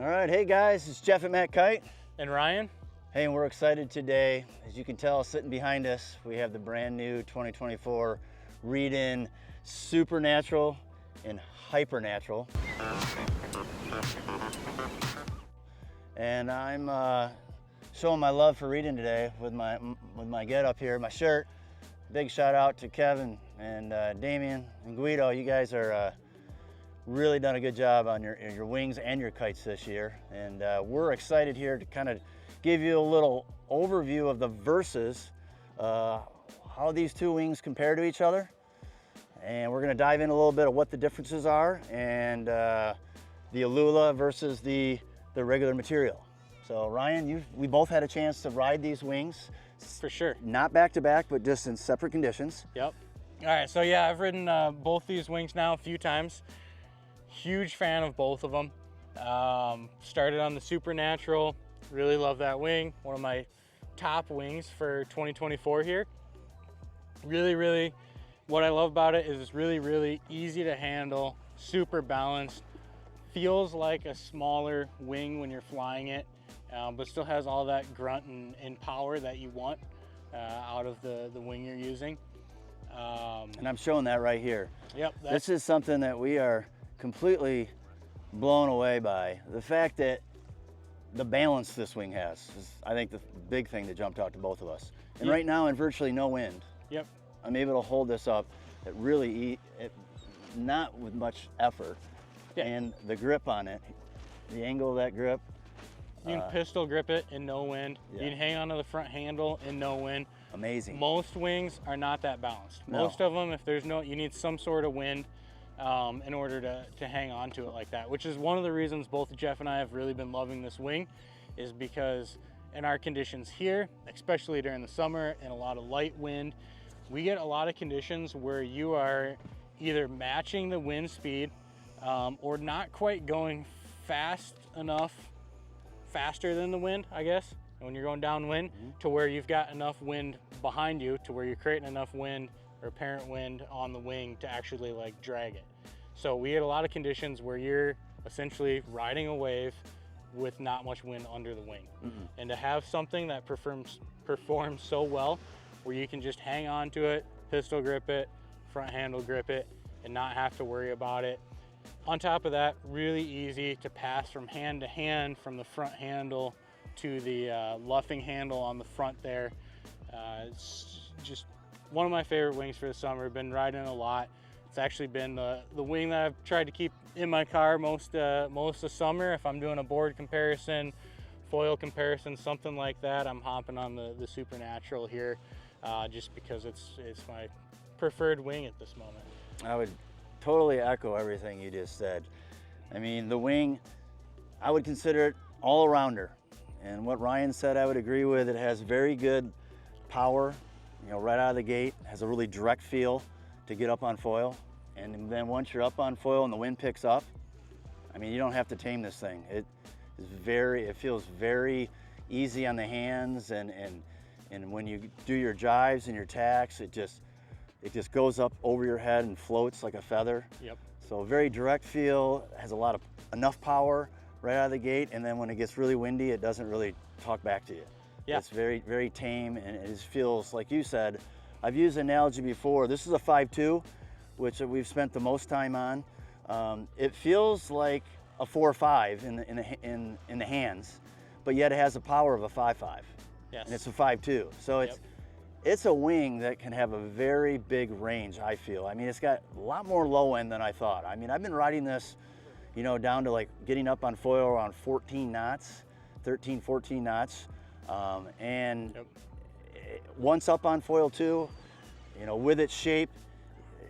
All right, hey guys, it's Jeff at MACkite. And Ryan. Hey, and we're excited today. As you can tell, sitting behind us, we have the brand new 2024 Reedin Supernatural and Hypernatural. And I'm showing my love for Reedin today with my get up here, my shirt. Big shout out to Kevin and Damien and Guido. You guys are really done a good job on your wings and your kites this year. And we're excited here to kind of give you a little overview of the verses, how these two wings compare to each other. And we're gonna dive in a little bit of what the differences are and the Aluula versus the regular material. So Ryan, we both had a chance to ride these wings. For sure. Not back to back, but just in separate conditions. Yep. All right, so yeah, I've ridden both these wings now a few times. Huge fan of both of them. Started on the Supernatural, really love that wing. One of my top wings for 2024 here. Really, what I love about it is it's really easy to handle, super balanced. Feels like a smaller wing when you're flying it, but still has all that grunt and power that you want out of the wing you're using. And I'm showing that right here. Yep. This is something that we are completely blown away by. The fact that the balance this wing has is, I think, the big thing that jumped out to both of us. And right now, in virtually no wind, yep, I'm able to hold this up at not with much effort. Yeah. And the grip on it, the angle of that grip. You can pistol grip it in no wind. Yeah. You can hang onto the front handle in no wind. Amazing. Most wings are not that balanced. No. Most of them, if there's no, you need some sort of wind in order to hang on to it like that, which is one of the reasons both Jeff and I have really been loving this wing, is because in our conditions here, especially during the summer and a lot of light wind, we get a lot of conditions where you are either matching the wind speed or not quite going fast enough, faster than the wind, I guess, when you're going downwind, to where you've got enough wind behind you to where you're creating enough wind or apparent wind on the wing to actually like drag it. So we had a lot of conditions where you're essentially riding a wave with not much wind under the wing. And to have something that performs so well, where you can just hang on to it, pistol grip it, front handle grip it, and not have to worry about it. On top of that, really easy to pass from hand to hand, from the front handle to the luffing handle on the front there. It's just one of my favorite wings for the summer. I've been riding a lot. It's actually been the wing that I've tried to keep in my car most of summer. If I'm doing a board comparison, foil comparison, something like that, I'm hopping on the Supernatural here, just because it's my preferred wing at this moment. I would totally echo everything you just said. I mean, the wing, I would consider it all arounder. And what Ryan said, I would agree with. It has very good power, right out of the gate. It has a really direct feel to get up on foil. And then once you're up on foil and the wind picks up, I mean, you don't have to tame this thing. It feels very easy on the hands, and when you do your jives and your tacks, it just goes up over your head and floats like a feather. Yep. So very direct feel, has enough power right out of the gate, and then when it gets really windy, it doesn't really talk back to you. Yeah. It's very tame, and it just feels, like you said, I've used an analogy before. This is a 5.2, which we've spent the most time on. It feels like a 4.5 in the hands, but yet it has the power of a 5.5. Yes. And it's a 5.2. So it's a wing that can have a very big range, I feel. I mean, it's got a lot more low end than I thought. I mean, I've been riding this, down to like getting up on foil around 14 knots, 13, 14 knots. And once up on foil too, with its shape,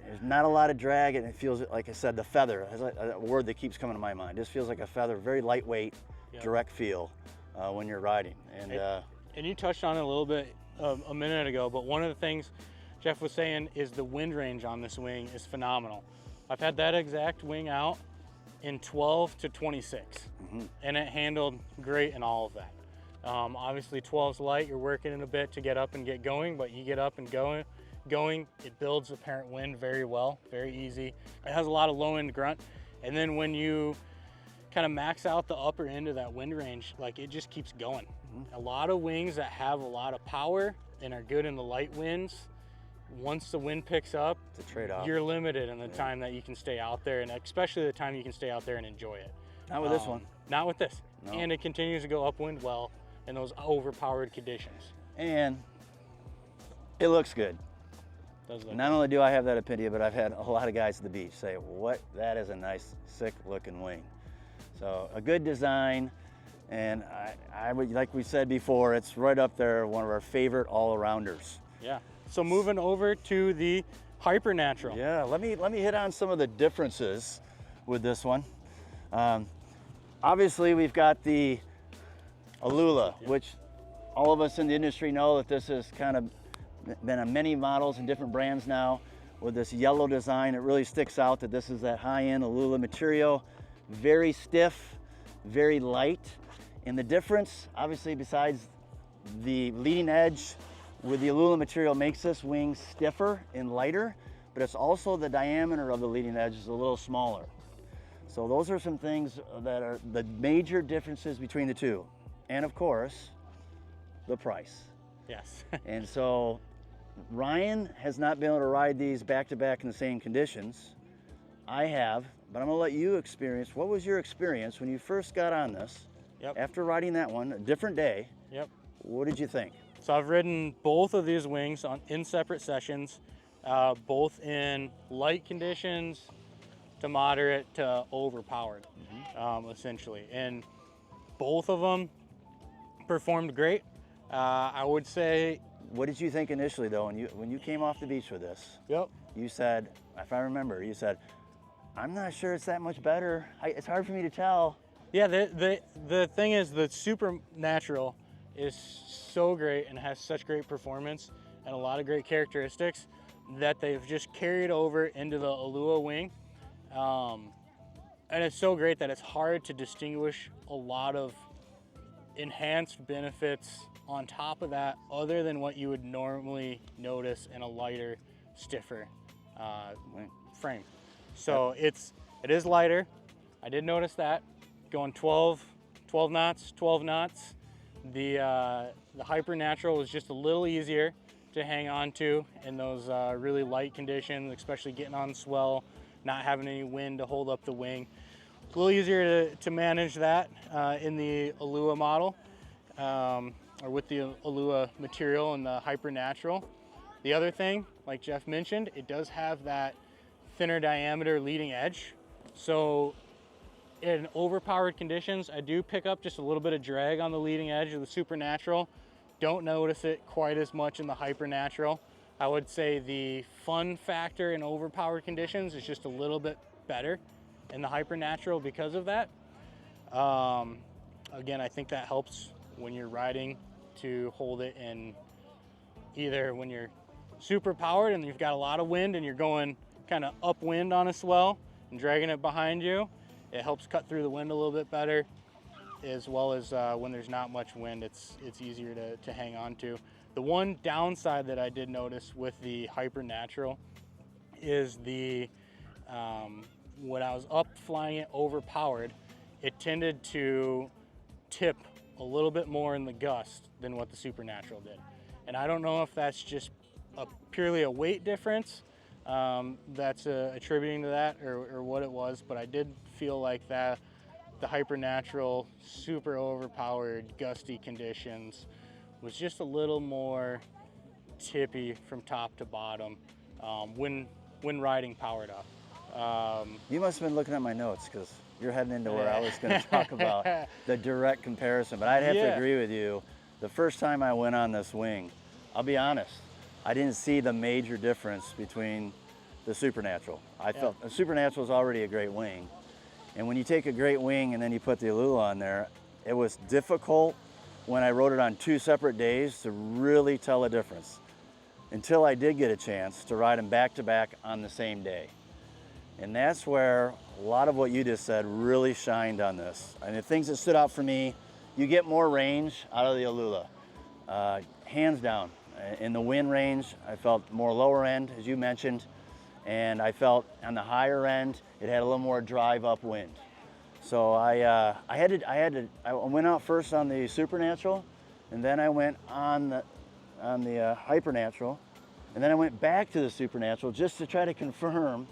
there's not a lot of drag, and it feels, like I said, the feather, is a word that keeps coming to my mind. It just feels like a feather, very lightweight, direct feel when you're riding. And you touched on it a little bit a minute ago, but one of the things Jeff was saying is the wind range on this wing is phenomenal. I've had that exact wing out in 12 to 26, and it handled great in all of that. Obviously 12's light, you're working it a bit to get up and get going, but you get up and going, it builds apparent wind very well, very easy. It has a lot of low end grunt, and then when you kind of max out the upper end of that wind range, like it just keeps going. A lot of wings that have a lot of power and are good in the light winds, once the wind picks up, It's a trade-off. you're limited in the time that you can stay out there, and especially the time you can stay out there and enjoy it. Not with this one. Not with this. No. And it continues to go upwind well in those overpowered conditions. And it looks good. Does look Not only do I have that opinion, but I've had a lot of guys at the beach say, that is a nice, sick looking wing. So a good design, and I would, like we said before, it's right up there, one of our favorite all-arounders. Yeah. So moving over to the Hypernatural. Yeah, let me hit on some of the differences with this one. Obviously, we've got the Aluula, which all of us in the industry know that this has kind of been on many models and different brands now. With this yellow design, it really sticks out that this is that high-end Aluula material. Very stiff, very light. And the difference, obviously, besides the leading edge with the Aluula material makes this wing stiffer and lighter, but it's also the diameter of the leading edge is a little smaller. So those are some things that are the major differences between the two. And of course, the price. Yes. And so Ryan has not been able to ride these back to back in the same conditions. I have, but I'm gonna let you experience. What was your experience when you first got on this? Yep. After riding that one, a different day. Yep. What did you think? So I've ridden both of these wings in separate sessions, both in light conditions to moderate to overpowered, essentially. And both of them performed great. I would say. What did you think initially though, when you came off the beach with this? Yep. You said, if I remember, you said, I'm not sure it's that much better. It's hard for me to tell. Yeah, the thing is, the Supernatural is so great and has such great performance and a lot of great characteristics that they've just carried over into the Aluula wing. And it's so great that it's hard to distinguish a lot of enhanced benefits on top of that other than what you would normally notice in a lighter, stiffer frame. So it is lighter. I did notice that. Going 12 knots, 12 knots. The Hypernatural was just a little easier to hang on to in those really light conditions, especially getting on swell, not having any wind to hold up the wing. It's a little easier to manage that in the Aluula model, or with the Aluula material and the Hypernatural. The other thing, like Jeff mentioned, it does have that thinner diameter leading edge. So in overpowered conditions, I do pick up just a little bit of drag on the leading edge of the Supernatural. Don't notice it quite as much in the Hypernatural. I would say the fun factor in overpowered conditions is just a little bit better in the Hypernatural because of that. Again, I think that helps when you're riding to hold it in either when you're super powered and you've got a lot of wind and you're going kind of upwind on a swell and dragging it behind you. It helps cut through the wind a little bit better, as well as when there's not much wind, it's easier to hang on to. The one downside that I did notice with the Hypernatural is when I was up flying it overpowered, it tended to tip a little bit more in the gust than what the Supernatural did. And I don't know if that's just purely a weight difference that's attributing to that or what it was, but I did feel like that the Hypernatural, super overpowered, gusty conditions was just a little more tippy from top to bottom when riding powered up. You must have been looking at my notes because you're heading into where I was going to talk about the direct comparison, but I'd have to agree with you. The first time I went on this wing, I'll be honest, I didn't see the major difference between the Supernatural. I felt the Supernatural is already a great wing. And when you take a great wing and then you put the Aluula on there, it was difficult when I rode it on 2 separate days to really tell a difference until I did get a chance to ride them back to back on the same day. And that's where a lot of what you just said really shined on this. And the things that stood out for me, you get more range out of the Aluula, hands down. In the wind range, I felt more lower end, as you mentioned, and I felt on the higher end, it had a little more drive upwind. So I went out first on the Supernatural, and then I went on the Hypernatural, and then I went back to the Supernatural just to try to confirm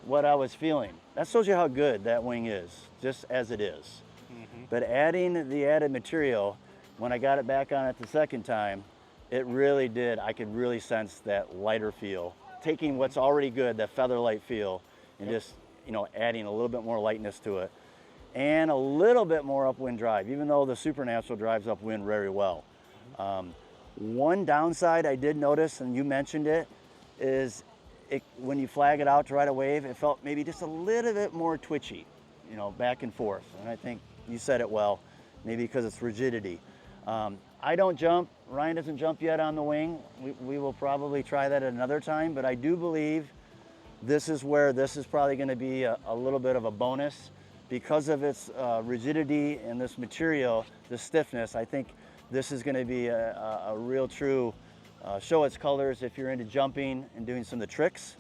what I was feeling. That shows you how good that wing is, just as it is. But adding the added material, when I got it back on it the second time, it really did. I could really sense that lighter feel. Taking what's already good, that feather light feel, and just, you know, adding a little bit more lightness to it. And a little bit more upwind drive, even though the Supernatural drives upwind very well. One downside I did notice, and you mentioned it, is when you flag it out to ride a wave, it felt maybe just a little bit more twitchy, you know, back and forth. And I think you said it well, maybe because it's rigidity. I don't jump, Ryan doesn't jump yet on the wing. We will probably try that at another time, but I do believe this is where this is probably gonna be a little bit of a bonus. Because of its rigidity and this material, the stiffness, I think this is going to be a real true show its colors if you're into jumping and doing some of the tricks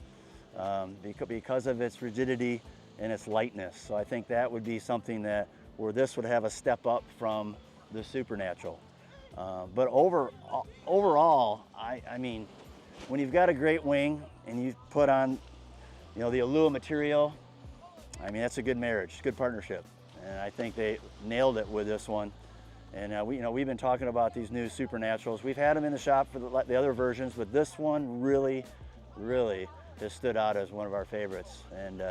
because of its rigidity and its lightness. So I think that would be something where this would have a step up from the Supernatural. But overall, I mean, when you've got a great wing and you put on, you know, the Aluula material, I mean, that's a good marriage, good partnership. And I think they nailed it with this one. And we've been talking about these new Supernaturals. We've had them in the shop for the other versions, but this one really, really has stood out as one of our favorites. And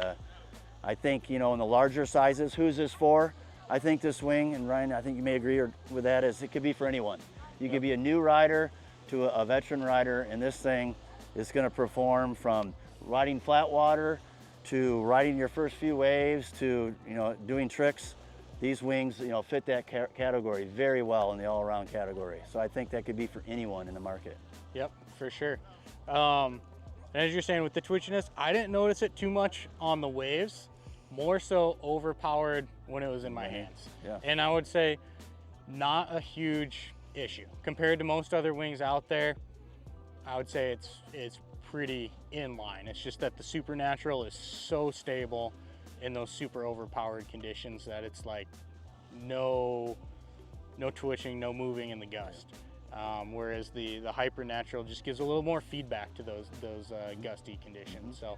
I think, you know, in the larger sizes, who's this for? I think this wing, and Ryan, I think you may agree with that, is it could be for anyone. You could be a new rider to a veteran rider, and this thing is going to perform from riding flat water to riding your first few waves to, you know, doing tricks. These wings, you know, fit that category very well in the all-around category. So I think that could be for anyone in the market. Yep, for sure. And as you're saying with the twitchiness, I didn't notice it too much on the waves, more so overpowered when it was in my hands. Yeah. And I would say not a huge issue compared to most other wings out there. I would say it's pretty in line. It's just that the Supernatural is so stable in those super overpowered conditions that it's like no twitching, no moving in the gust. Whereas the Hypernatural just gives a little more feedback to those gusty conditions. So,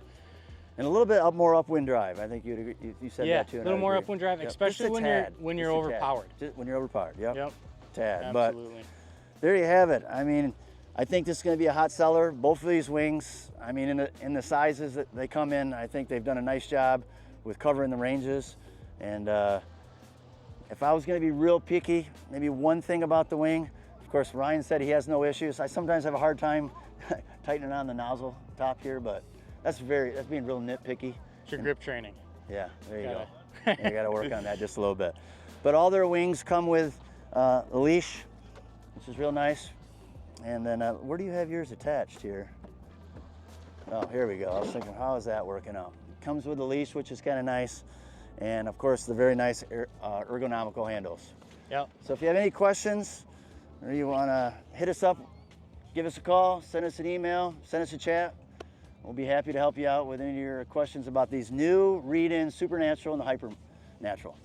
and a little bit more upwind drive. I think you said that too. Yeah, a little more upwind drive, especially when you're overpowered. When you're overpowered, yep. Tad. Absolutely. But there you have it. I mean, I think this is going to be a hot seller. Both of these wings, I mean, in the sizes that they come in, I think they've done a nice job with covering the ranges. And if I was going to be real picky, maybe one thing about the wing, of course, Ryan said he has no issues. I sometimes have a hard time tightening on the nozzle top here, but that's being real nitpicky. It's your grip training. Yeah, there you go. You got to work on that just a little bit. But all their wings come with a leash, which is real nice. And then where do you have yours attached here? Oh, here we go. I was thinking, how is that working out? It comes with a leash, which is kind of nice. And of course, the very nice ergonomical handles. Yep. So if you have any questions or you want to hit us up, give us a call, send us an email, send us a chat. We'll be happy to help you out with any of your questions about these new Reedin Supernatural and the Hypernatural.